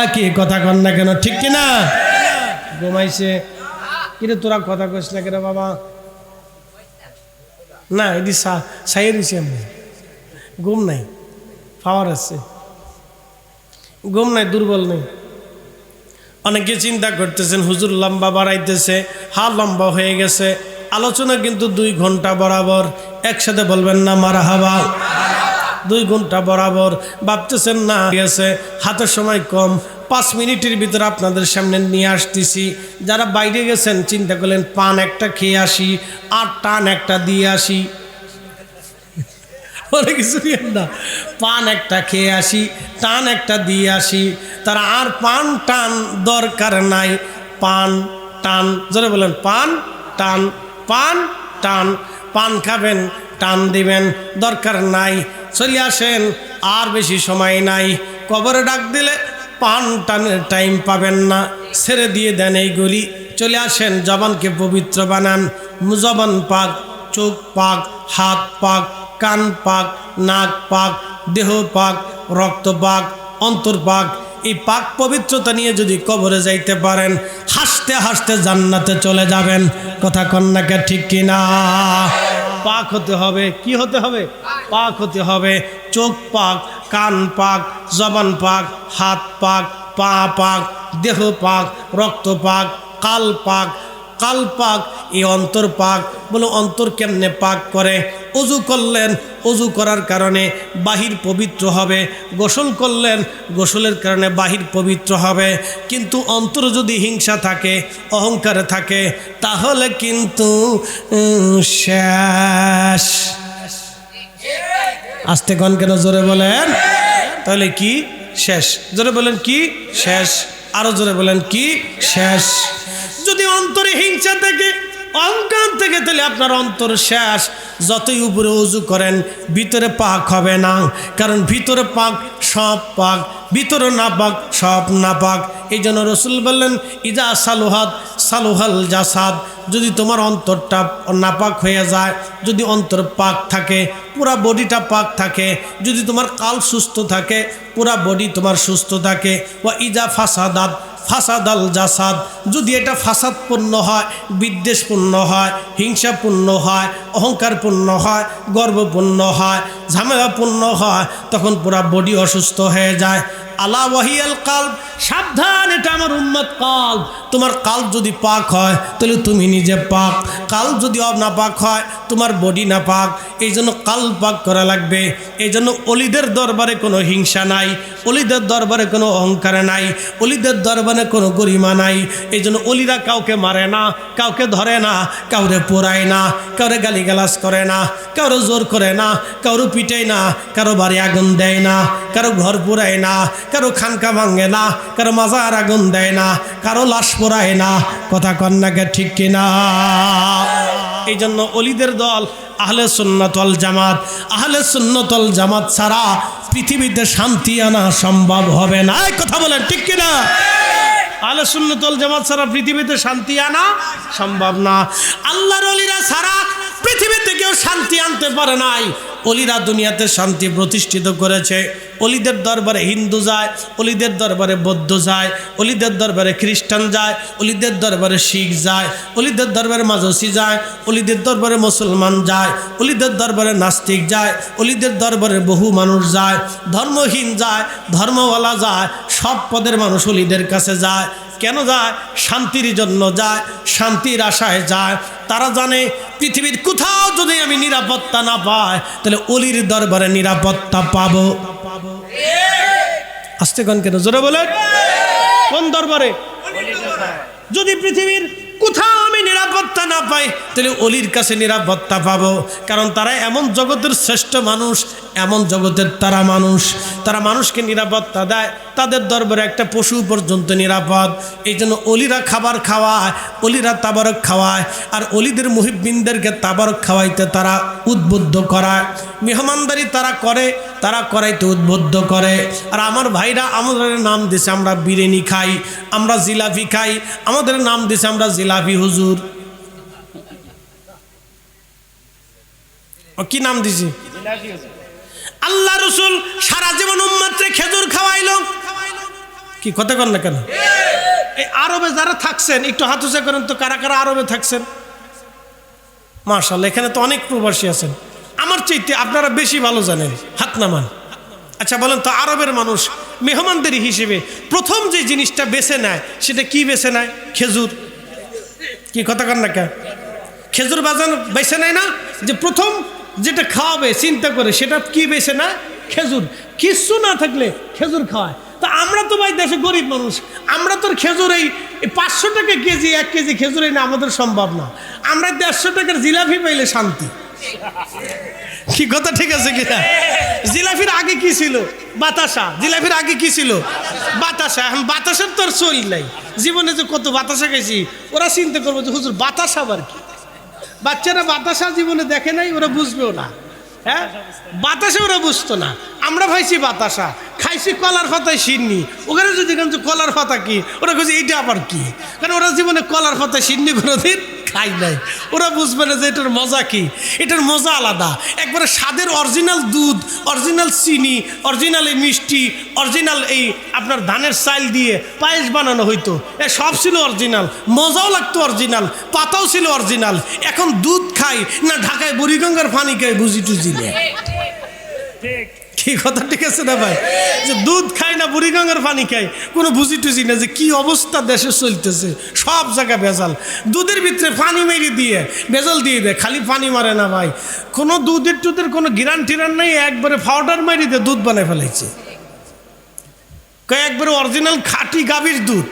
একই কথা কন না কেন? ঠিক কিনা? ঘুমাইছে কিরে? তোরা কথা কইস না কেন বাবা? না, এটি সাইয়ে দিছি আমি। ঘুম নাই, পাওয়ার আছে, ঘুম নাই, দুর্বল নেই। অনেকে চিন্তা করতেছেন হুজুর লম্বা বাড়াইতেছে, লম্বা হয়ে গেছে। আলোচনা কিন্তু 2 ঘন্টা বরাবর। একসাথে বলবেন না মারহাবা? 2 ঘন্টা বরাবর। ভাবতেছেন না গেছে, হাতের সময় কম, 5 মিনিটের ভিতরে আপনাদের সামনে নিয়ে আসতেছি। যারা বাইরে গেছেন চিন্তা করলেন পান একটা খেয়ে আসি, আর টান একটা দিয়ে আসি। কিছু না, পান একটা খেয়ে আসি, টান একটা দিয়ে আসি। তারা আর পান টান দরকার নাই। পান টান, জোরে বলেন, পান টান, পান টান। পান খাবেন, টান দিবেন, দরকার নাই। চলে আসেন, আর বেশি সময় নাই। কবরে ডাক দিলে পান টানের টাইম পাবেন না, ছেড়ে দিয়ে দেন এইগুলি। চলে আসেন, জবানকে পবিত্র বানান। জবান পাক, চোখ পাক, হাত পাক, কান পাক, নাক পাক, দেহ পাক, রক্ত পাক, অন্তর পাক। এই পাক পবিত্রতা নিয়ে যদি কবরে যাইতে পারেন, হাসতে হাসতে জান্নাতে চলে যাবেন। কথা কন্যাকে ঠিক কিনা? পাক হতে হবে। কি হতে হবে? পাক হতে হবে। চোখ পাক, কান পাক, জবান পাক, হাত পাক, পা পাক, দেহ পাক, রক্ত পাক, কাল পাক, কাল পাক, এই অন্তর পাক। বলে অন্তর কেমনে পাক করে? অজু করলেন, অজু করার কারণে বাহির পবিত্র হবে। গোসল করলেন, গোসলের কারণে বাহির পবিত্র হবে। কিন্তু অন্তর যদি হিংসা থাকে, অহংকার থাকে, তাহলে কিন্তু শেষ। আস্তে কন কেন, জোরে বলেন। তাহলে কি শেষ? জোরে বলেন কি শেষ? আরো জোরে বলেন কি শেষ? যদি অন্তরে হিংসা থেকে, অহংকার থেকে, তাহলে আপনার অন্তর শেষ। যতই উপরে উজু করেন, ভিতরে পাক হবে না। কারণ ভিতরে পাক সব পাক, ভিতরে না পাক সব না পাক। এই জন্য রসুল বললেন, ইজা সালুহাত সালুহাল জাসাদ। যদি তোমার অন্তরটা নাপাক হয়ে যায়, যদি অন্তর পাক থাকে, পুরা বডিটা পাক থাকে। যদি তোমার কাল সুস্থ থাকে, পুরা বডি তোমার সুস্থ থাকে। ওয়া ইজা ফাসাদাত ফাসাদাল জাসাদ। যদি এটা ফাসাদপূর্ণ হয়, বিদ্বেষপূর্ণ হয়, হিংসাপূর্ণ হয়, অহংকারপূর্ণ হয়, গর্বপূর্ণ হয়, ঝামেলাপূর্ণ হয়, তখন পুরা বডি অসুস্থ হয়ে যায়। আলা ওয়াহিয়াল কালব, সাবধান, এটা আমার উম্মত কালব। তোমার কালব যদি পাক হয়, তাহলে তুমি নিজে পাক। কালব যদি নাপাক হয়, তোমার বডি নাপাক। এই জন্য কালব পাক করা লাগবে। এই জন্য অলিদের দরবারে কোনো হিংসা নাই, অলিদের দরবারে কোনো অহংকার নাই, অলিদের দরবারে কোনো গরিমা নাই। এই জন্য অলিরা কাউকে মারে না, কাউকে ধরে না, কাউরে পোড়ায় না, কাউরে গালিগালাজ করে না, কারো জোর করে না, কারো পিটায় না, কারো বাড়ি আগুন দেয় না, কারো ঘর পোড়ায় না, কারো খানকা ভাঙে না, কারো মাজার আগুন দেয় না, কারো লাশ পোড়ায় না। কথা কন্যাকে ঠিক কিনা? এই জন্য অলিদের দল আহলে সুন্নাত ওয়াল জামাত। আহলে সুন্নাত ওয়াল জামাত ছাড়া পৃথিবীতে শান্তি আনা সম্ভব হবে না। এই কথা বলেন ঠিক কিনা? আহলে সুন্নাত ওয়াল জামাত ছাড়া পৃথিবীতে শান্তি আনা সম্ভব না। আল্লাহর ওলিরা ছাড়া পৃথিবীতে কেউ শান্তি আনতে পারে নাই। অলিরা দুনিয়াতে শান্তি প্রতিষ্ঠিত করেছে। অলিদের দরবারে হিন্দু যায়, অলিদের দরবারে বৌদ্ধ যায়, অলিদের দরবারে খ্রিস্টান যায়, অলিদের দরবারে শিখ যায়, অলিদের দরবারে মাজুসি যায়, অলিদের দরবারে মুসলমান যায়, অলিদের দরবারে নাস্তিক যায়, অলিদের দরবারে বহু মানুষ যায়, ধর্মহীন যায়, ধর্মওয়ালা যায়, সব পদের মানুষ অলিদের কাছে যায়। কেন যায়? শান্তির জন্য যায়, শান্তির আশায় যায়। তারা জানে পৃথিবীর কোথাও যদি আমি নিরাপত্তা না পাই, তাহলে অলির দরবারে নিরাপত্তা পাবো। আস্তে গান কেন, জোরে বলেন। কোন দরবারে? যদি পৃথিবীর কোথাও আমি নিরাপত্তা না পাই, তাহলে অলির কাছে নিরাপত্তা পাবো। কারণ তারা এমন জগতের শ্রেষ্ঠ মানুষ, এমন জগতের তারা মানুষ, তারা মানুষকে নিরাপত্তা দেয়। তাদের দরবারে একটা পশু পর্যন্ত নিরাপদ। এই জন্য অলিরা খাবার খাওয়ায়, অলিরা তাবারক খাওয়ায়। আর অলিদের মুহিব্বিনদেরকে তাবারক খাওয়াইতে তারা উদ্বুদ্ধ করায়। মেহমানদারি তারা করে, তারা করাইতে উদ্বুদ্ধ করে। আর আমার ভাইরা আমাদের নাম দিছে আমরা বিরিয়ানি খাই, আমরা জিলাপি খাই, আমাদের নাম দিছে আমরা জিলাপি হুজুর। কি নাম দিছি? আল্লাহ রসুল সারা জীবন উম্মতকে খেজুর খাওয়াইলো। কি কথা কন না কেন? এই আরবে যারা থাকছেন একটু হাত উঁচা করেন তো, কারা কারা আরবে থাকছেন? মাশাআল্লাহ, এখানে তো অনেক প্রবাসী আছেন। আমার চাইতে আপনারা বেশি ভালো জানেন, হাত নামান। আচ্ছা বলেন তো, আরবের মানুষ মেহমানদারি হিসেবে প্রথম যে জিনিসটা বেছে নেয় সেটা কি বেছে নেয়? খেজুর। কি কথা কন না কেন? খেজুর বাজান বেছে নেয় না? যে প্রথম যেটা খাওয়াবে চিন্তা করে সেটা কি বেছে নেয়? খেজুর। কিচ্ছু না থাকলে খেজুর খাওয়ায়। তা আমরা তো ভাই দেশে গরিব মানুষ, আমরা তো খেজুর এই 500 টাকা কেজি, 1 কেজি খেজুর না আমাদের সম্ভব না। আমরা 150 টাকার জিলাপি পাইলে শান্তি। কি কথা ঠিক আছে কিনা? জিলাপির আগে কি ছিল? বাতাসা। জিলাপির আগে কি ছিল? বাতাসা। এখন বাতাসার তো আর চল নাই। জীবনে যে কত বাতাসা খাইছি, ওরা চিন্তা করবো যে হুজুর বাতাসা আবার কি। বাচ্চারা বাতাসা জীবনে দেখে নাই, ওরা বুঝবেও না। হ্যাঁ, বাতাসা ওরা বুঝতো না। আমরা ভাইছি বাতাসা, খাইছি কলার পাতায় সিন্নি। ওখানে যদি কলার পাতা কি, ওরা বলছে এইটা আবার কি। কারণ ওরা জীবনে কলার পাতায় সিন্নি কোনোদিন খাই নাই। ওরা বুঝবে না যে এটার মজা কি। এটার মজা আলাদা। একবারে স্বাদের অরিজিনাল দুধ, অরিজিনাল চিনি, অরিজিনাল এই মিষ্টি, অরিজিনাল এই আপনার ধানের চাল দিয়ে পায়েস বানানো হইতো। এ সব ছিল অরিজিনাল, মজাও লাগতো অরিজিনাল, পাতাও ছিল অরিজিনাল। এখন দুধ খাই না ঢাকায় বুড়িগঙ্গার পানি খাই, বুঝি টুজি নেই। কি কথা ঠিক আছে না ভাই? যে দুধ খায় না বুড়িগঙ্গার পানি খায়, কোনো বুঝি টুঝি না যে কি অবস্থা দেশে চলতেছে। সব জায়গায় ভেজাল, দুধের ভিতরে পানি মেরে দিয়ে ভেজাল দিয়ে দেয়। খালি পানি মারে না ভাই, কোনো দুধের টুধের কোনো গিরান টিরান নেই, একবারে পাউডার মারি দিয়ে দুধ বানায় ফেলাইছে। একবারে অরিজিনাল খাঁটি গাভীর দুধ,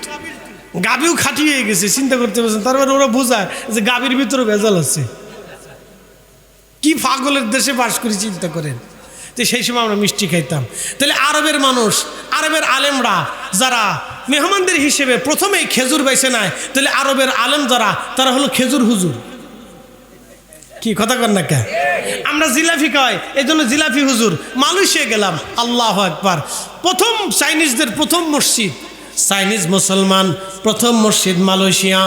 গাভীও খাঁটি হয়ে গেছে। চিন্তা করতে পারছেন? তারপরে ওরা বোঝায় যে গাভীর ভিতরে ভেজাল আছে। কি পাগলের দেশে বাস করি চিন্তা করেন। তো সেই সময় আমরা মিষ্টি খাইতাম। তাহলে আরবের মানুষ, আরবের আলেমরা যারা মেহমানদের হিসেবে প্রথমেই খেজুর বেছে নেয়, তাহলে আরবের আলেম যারা, তারা হলো খেজুর হুজুর। কি কথা কর না কে? আমরা জিলাপি খাই, এই জন্য জিলাপি হুজুর। মালয়েশিয়া গেলাম, আল্লাহু আকবার, প্রথম চাইনিজদের প্রথম মসজিদ, চাইনিজ মুসলমান প্রথম মসজিদ মালয়েশিয়া।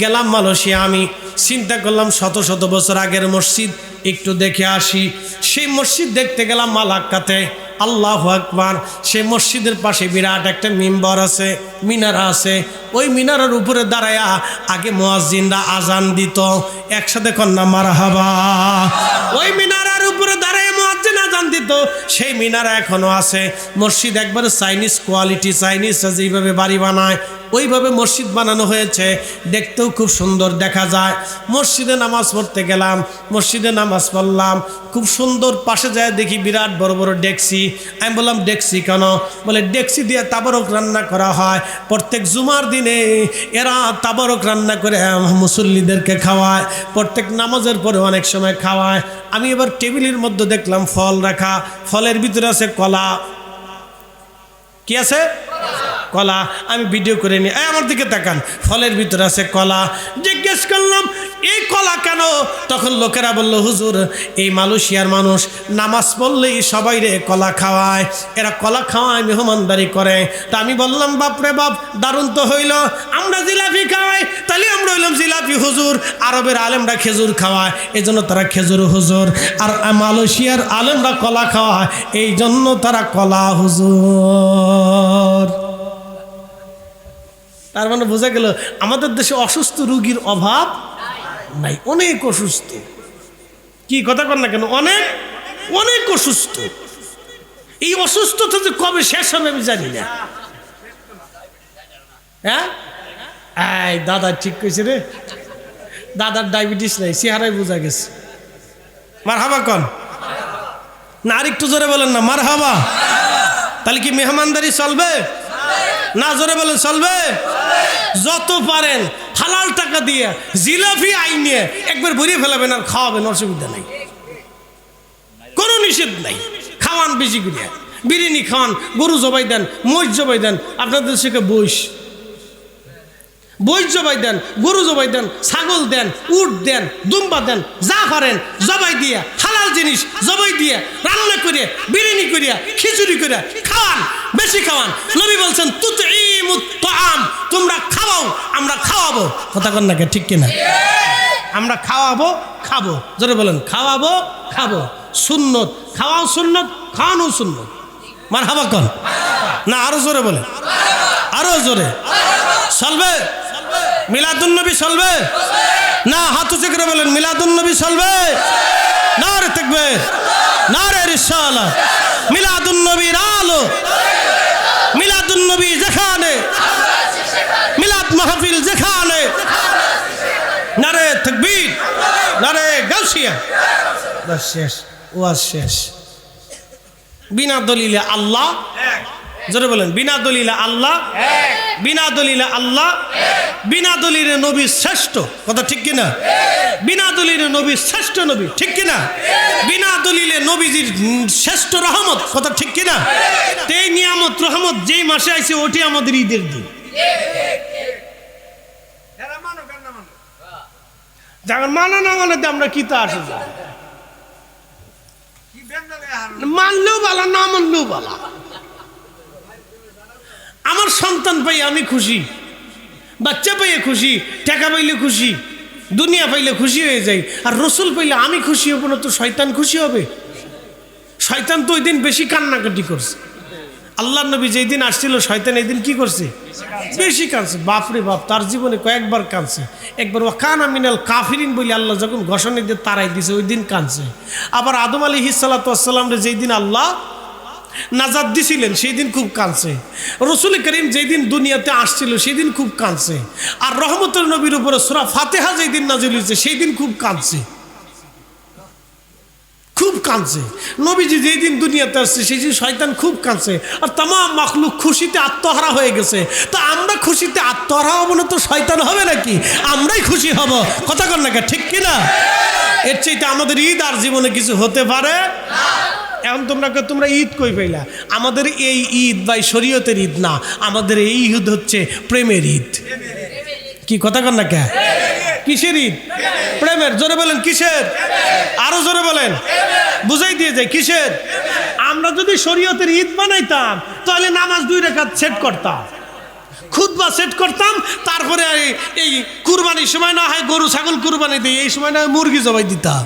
গেলাম মালয়েশিয়া, আমি চিন্তা করলাম শত শত বছর আগের মসজিদ, একটু দেখে আসি। সেই মসজিদ দেখতে গেলাম মালাক্কাতে, আল্লাহু আকবার। সেই মসজিদের পাশে বিরাট একটা মিম্বর আছে, মিনারা আছে। ওই মিনারের উপরে দাঁড়ায়া আগে মুয়াজ্জিনরা আজান দিত, একসাথে কন্যা মারহাবা। ওই মিনারের উপরে দাঁড়ায় মুয়াজ্জিন আজান দিত, সেই মিনারা এখনো আছে। মসজিদ একবারে চাইনিজ কোয়ালিটি, চাইনিজরা যেইভাবে বাড়ি বানায় ওইভাবে মসজিদ বানানো হয়েছে, দেখতেও খুব সুন্দর দেখা যায়। মসজিদে নামাজ পড়তে গেলাম, মসজিদে নামাজ পড়লাম, খুব সুন্দর। পাশে যায় দেখি বিরাট বড় বড় ডেকসি। আমি বললাম ডেকসি কেন? বলে ডেকসি দিয়ে তাবারক রান্না করা হয়, প্রত্যেক জুমার দিনে এরা তাবারক রান্না করে মুসল্লিদেরকে খাওয়ায়, প্রত্যেক নামাজের পরে অনেক সময় খাওয়ায়। আমি এবার টেবিলের মধ্যে দেখলাম ফল রাখা, ফলের ভিতরে আছে কলা। কি আছে? কলা। আমি ভিডিও করে নিই, আমার দিকে তাকান, ফলের ভিতরে আছে কলা। জিজ্ঞেস করলাম এই কলা কেন? তখন লোকেরা বলল, হুজুর এই মালয়েশিয়ার মানুষ নামাজ পড়লেই সবাই রে কলা খাওয়ায়, এরা কলা খাওয়ায়, মেহমানদারি করে। তা আমি বললাম বাপরে বাপ, দারুণ তো হইল, আমরা জিলাপি খাওয়াই, তাহলে আমরা হইলাম জিলাপি হুজুর। আরবের আলেমরা খেজুর খাওয়ায়, এই জন্য তারা খেজুর হুজুর। আর মালয়েশিয়ার আলেমরা কলা খাওয়ায়, এই জন্য তারা কলা হুজুর। তার মানে বোঝা গেল আমাদের দেশে অসুস্থ রোগীর অভাব নাই, অনেক অসুস্থ। কি কথা কর না কেন? অনেক অনেক অসুস্থ। এই অসুস্থতা যে কবে শেষ হবে আমি জানি না। হ্যাঁ, এই দাদা ঠিক কইছে রে, দাদার ডায়াবেটিস নাই, চেহারায় বোঝা গেছে। মারহাবা কন না, আরেকটু জোরে বলেন না মারহাবা। তাহলে কি মেহমানদারি চলবে না? জোরে বলেন চলবে। যত পারেন হালাল টাকা দিয়ে জিলাপি আইনে একবার ভরিয়ে ফেলাবেন আর খাওয়াবেন, অসুবিধা নাই, কোনো নিষেধ নাই। খাওয়ান বেশি করে, বিরিয়ানি খাওয়ান, গরু জবাই দেন, মহিষ জবাই দেন। আপনাদের থেকে বইস জবাই দেন, গরু জবাই দেন, ছাগল দেন, উট দেন, দুম্বা দেন, যা পারেন জবাই দিয়ে, হালাল জিনিস জবাই দিয়ে, রান্না করিয়া, বিরিয়ানি করিয়া, খিচুড়ি করিয়া খাওয়ান, বেশি খাওয়ান। নবী বলছেন তুতঈমুত তাআম, তোমরা খাওয়াও, আমরা খাওয়াবো। কথা কন না, ঠিক কিনা? আমরা খাওয়াবো, খাবো। জোরে বলেন খাওয়াবো, খাবো। সুন্নত, খাওয়াও সুন্নত, খাওয়ানো সুন্নত। মারহাবা কন না, আরো জোরে বলে, আরো জোরে। চলবে মিলাদুন্নবী? চলবে না? হাত উঁচু করে বলেন মিলাদুন্নবী চলবে? নারে তাকবীর, নারে রিসালাত। মিলাদুন্নবীর আলো, মিলাদুন্নবী যেখানে, মিলাদ মাহফিল যেখানে, নারে তাকবীর, নারে গাউসিয়া। বাস শেষ, ওয়াজ শেষ। বিনা দলিলে আল্লাহ, জোরে বলেন বিনা দলিলে আল্লাহ, বিনা দলিলে আল্লাহ, বিনা দলিলে নবী শ্রেষ্ঠ। কথা ঠিক কিনা? বিনা দলিলে নবী শ্রেষ্ঠ নবী, ঠিক কিনা? বিনা দলিলে নবীজির শ্রেষ্ঠ রহমত। কথা ঠিক কিনা? এই নিয়ামত রহমত যেই মাসে আইছে ওটি আমাদের ঈদের দিন। যখন মানা না মানে আমরা কি তা আসে, মানলেও বালা, না মানলেও বালা। আমার সন্তান পাই আমি খুশি, বাচ্চা পাইলে খুশি, টাকা পাইলে খুশি, দুনিয়া পাইলে খুশি হয়ে যাই। আর রসুল পাইলে আমি খুশি হব না তো শয়তান খুশি হবে? শয়তান তো ওই দিন বেশি কান্নাকাটি করছে। আল্লাহ নবী যেই দিন আসছিল শয়তান এই দিন কি করছে? বেশি কাঁদছে। বাপরে বাপ, তার জীবনে কয়েকবার কাঁদছে। একবার ওয়াকানা মিনাল কাফিরিন বলে আল্লাহ যখন ঘোষণা দিয়ে তারাই দিছে ওই দিন কাঁদছে। আবার আদম আলাইহিস সালাতু ওয়াস সালাম রে যেই দিন আল্লাহ নাজাত দিছিলেন সেই দিন খুব কাঁদছে। রসুল করিম যেই দিন দুনিয়াতে আসছিল সেই দিন খুব কাঁদছে। আর রহমতুল নবীর উপরে সূরা ফাতিহা যেই দিন নাজিল হয়েছে সেই দিন খুব কাঁদছে, খুব কাঁদছে। নবীজি যেই দিন দুনিয়াতে আসছে সেই দিন শয়তান খুব কাঁদছে। আর তামাম মাখলুক খুশিতে আত্মহারা হয়ে গেছে। তো আমরা খুশিতে আত্মহারা হব না তো শয়তান হবে নাকি? আমরাই খুশি হব, কথা কর না, ঠিক কিনা? এর চাইতে আমাদের ঈদ আর জীবনে কিছু হতে পারে না। এখন তোমরা ঈদ কই পাইলা? আমাদের এই ঈদ ভাই শরীয়তের ঈদ না, আমাদের এই ঈদ হচ্ছে প্রেমের ঈদ। কি কথা কর না কে? কিসের ঈদ? প্রেমের। জোরে বলেন কিসের? আরো জোরে বলেন, বুঝাই দিয়ে যায় কিসের। আমরা যদি শরীয়তের ঈদ বানাইতাম তাহলে নামাজ 2 রাকাত সেট করতাম, খুতবা সেট করতাম, তারপরে এই কুরবানির সময় না হয় গরু ছাগল কুরবানি দিই, এই সময় না হয় মুরগি জবাই দিতাম।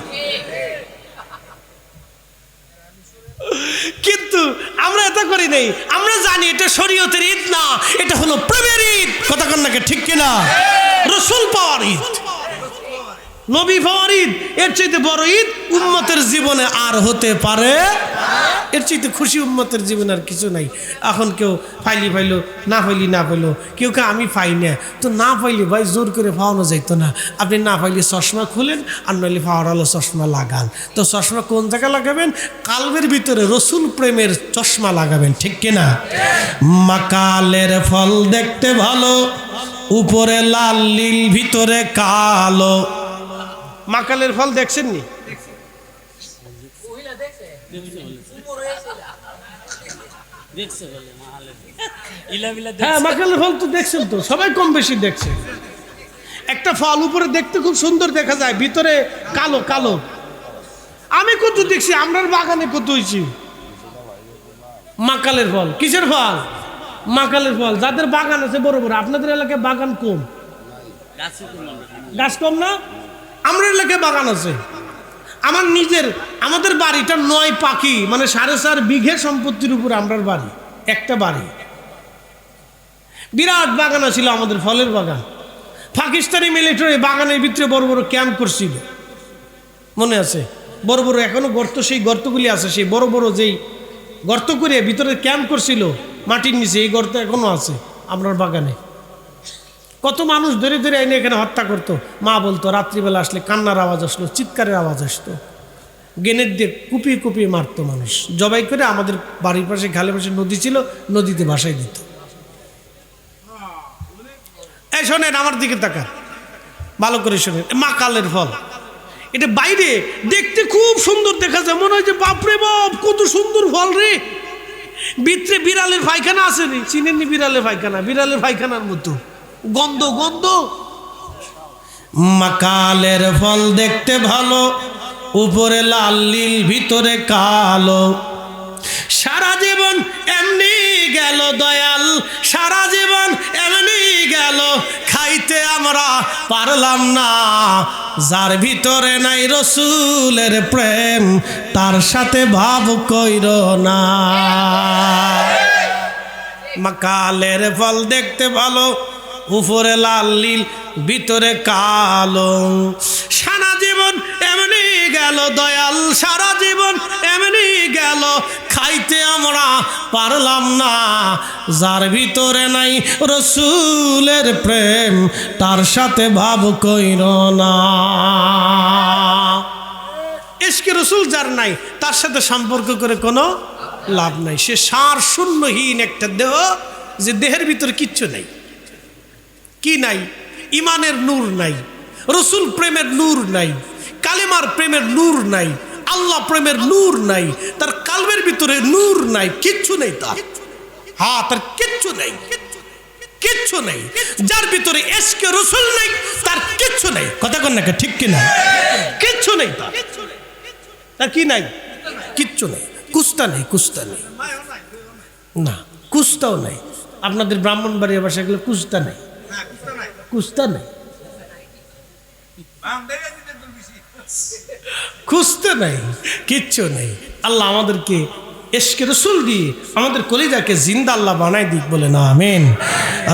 কিন্তু আমরা এটা করি নাই। আমরা জানি এটা শরীয়তের ঈদ না, এটা হলো প্রেমের ঈদ। কথা কন না, ঠিক কিনা? রসুল পাওয়ার ঈদ, নবী পাওয়ার ঈদ। এর চাইতে বড় ঈদ উম্মতের জীবনে আর হতে পারে, এর চাইতে খুশি উম্মতের জীবনে আর কিছু নাই। এখন কেউ ফাইলি ফাইলো, না ফাইলি না ফাইলো, কেউ কে আমি পাই না, তো না পাইলে ভাই জোর করে পাওয়ানো যাইতো না। আপনি না পাইলে চশমা খুলেন, আর নইলে পাওয়ার হলো চশমা লাগান। তো চশমা কোন জায়গায় লাগাবেন? কালবের ভিতরে রসুল প্রেমের চশমা লাগাবেন, ঠিক কিনা? মাকালের ফল দেখতে ভালো, উপরে লাল নীল ভিতরে কালো। মাকালের ফল দেখছেন নি? হ্যাঁ, মাকালের ফল তো দেখছেন, তো সবাই কম বেশি দেখছে। একটা ফল উপরে দেখতে খুব সুন্দর দেখা যায়, ভিতরে কালো কালো। আমি কত দেখছি, আমরার বাগানে কত হয়েছি মাকালের ফল। কিসের ফল? মাকালের ফল। যাদের বাগান আছে বড় বড়, আপনাদের এলাকায় বাগান কম, গাছ কম না? আমার এলাকায় বাগান আছে। আমার নিজের, আমাদের বাড়িটা 9 পাখি, মানে 4.5 বিঘে সম্পত্তির উপর আমরার বাড়ি, একটা বাড়ি। বিরাট বাগান ছিল আমাদের, ফলের বাগান। পাকিস্তানি মিলিটারি বাগানের ভিতরে বড় বড় ক্যাম্প করছিল, মনে আছে? বড় বড় এখনো গর্ত, সেই গর্তগুলি আছে, সেই বড় বড় যেই গর্ত করে ভিতরে ক্যাম্প করছিল মাটির নিচে, এই গর্ত এখনো আছে আপনার বাগানে। কত মানুষ ধরে ধরে এনে এখানে হত্যা করতো। মা বলতো রাত্রিবেলা আসলে কান্নার আওয়াজ আসলো, চিৎকারের আওয়াজ আসতো, গেনের দিয়ে কুপিয়ে কুপিয়ে মারতো মানুষ। জবাই করে আমাদের বাড়ির পাশে খালের পাশে নদী ছিল, নদীতে ভাসাই দিত। এই শোনেন, আমার দিকে তাকান, ভালো করে শোনেন। মাকালের ফল, এটা বাইরে দেখতে খুব সুন্দর দেখা যায়, মনে হয় যে বাপরে বাপ কত সুন্দর ফল রে। ভিতরে বিড়ালের পায়খানা আছে নি, চিনেননি? বিড়ালের পায়খানা, বিড়ালের পায়খানার মতো গন্ধ গন্ধ। মাকালের ফল দেখতে ভালো, উপরে লাল নীল ভিতরে কালো। সারা জীবন এমনি গেল দয়াল, সারা জীবন এমনি গেল, খাইতে আমরা পারলাম না। যার ভিতরে নাই রসুলের প্রেম, তার সাথে ভাব কইর না। মাকালের ফল দেখতে ভালো, উপরে লাল নীল ভিতরে কালো। সারা জীবন এমনি গেল দয়াল, সারা জীবন এমনি গেল, খাইতে আমরা পারলাম না। যার ভিতরে নাই রসুলের প্রেম, তার সাথে ভাব কইর না। ইশকে রসুল যার নাই, তার সাথে সম্পর্ক করে কোনো লাভ নাই। সে সার শূন্যহীন একটা দেহ, যে দেহের ভিতরে কিচ্ছু নাই। কি নাই? ইমানের নূর নাই, রসুল প্রেমের নূর নাই, কালেমার প্রেমের নূর নাই, আল্লাহ প্রেমের নূর নাই, তার কালবের ভিতরে নূর নাই, কিচ্ছু নেই তার। হ্যাঁ, তার কিচ্ছু নেই, কিচ্ছু নেই। যার ভিতরে ইশকে রসুল নেই, তার কিচ্ছু নেই। কথা কন না, ঠিক কিনা? কিচ্ছু নেই তার। তার কি নাই? কিচ্ছু নেই। কুস্তা নেই, কুস্তা নেই, না কুস্তাও নাই। আপনাদের ব্রাহ্মণবাড়িয়া ভাষা গেলে কুস্তা নেই, কুস্তা নেই, খুঁজতে নাই, কিচ্ছু নেই। আল্লাহ আমাদেরকে ইশকে রসুল দিয়ে আমাদের কলিজাকে জিন্দা আল্লাহ বানাই দিক, বলে না আমিন।